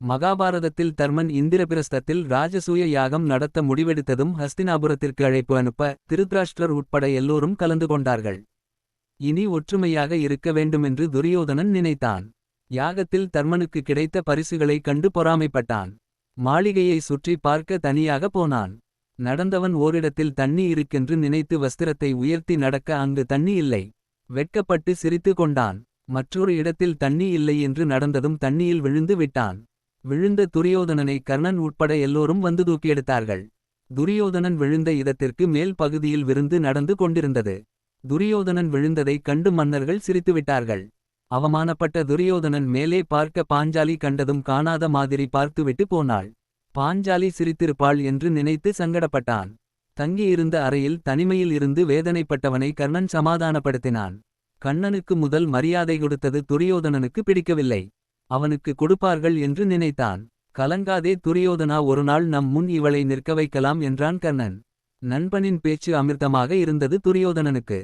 மகாபாரதத்தில் தர்மன் இந்திரபிரஸ்தத்தில் ராஜசூய யாகம் நடத்த முடிவெடுத்ததும் ஹஸ்தினாபுரத்திற்கு அழைப்பு அனுப்ப திருதராஷ்டிரர் உட்பட எல்லோரும் கலந்து கொண்டார்கள். இனி ஒற்றுமையாக இருக்க வேண்டுமென்று துரியோதனன் நினைத்தான். யாகத்தில் தர்மனுக்கு கிடைத்த பரிசுகளை கண்டு பொறாமைப்பட்டான். மாளிகையை சுற்றி பார்க்க தனியாக போனான். நடந்தவன் ஓரிடத்தில் தண்ணி இருக்கென்று நினைத்து வஸ்திரத்தை உயர்த்தி நடக்க அங்கு தண்ணி இல்லை. வெட்கப்பட்டு சிரித்து கொண்டான். மற்றொரு இடத்தில் தண்ணி இல்லை என்று நடந்ததும் தண்ணியில் விழுந்து விட்டான். விழுந்த துரியோதனனை கர்ணன் உட்பட எல்லோரும் வந்து தூக்கியெடுத்தார்கள். துரியோதனன் விழுந்த இடத்திற்கு மேல் பகுதியில் விருந்து நடந்து கொண்டிருந்தது. துரியோதனன் விழுந்ததை கண்டு மன்னர்கள் சிரித்துவிட்டார்கள். அவமானப்பட்ட துரியோதனன் மேலே பார்க்க பாஞ்சாலி கண்டதும் காணாத மாதிரி பார்த்துவிட்டு போனாள். பாஞ்சாலி சிரித்திருப்பாள் என்று நினைத்து சங்கடப்பட்டான். தங்கியிருந்த அறையில் தனிமையில் இருந்து வேதனைப்பட்டவனை கர்ணன் சமாதானப்படுத்தினான். கண்ணனுக்கு முதல் மரியாதை கொடுத்தது துரியோதனனுக்கு பிடிக்கவில்லை. அவனுக்கு கொடுப்பார்கள் என்று நினைத்தான். கலங்காதே துரியோதனா, ஒருநாள் நம் முன் இவளை நிற்க வைக்கலாம் என்றான் கர்ணன். நண்பனின் பேச்சு அமிர்தமாக இருந்தது துரியோதனனுக்கு.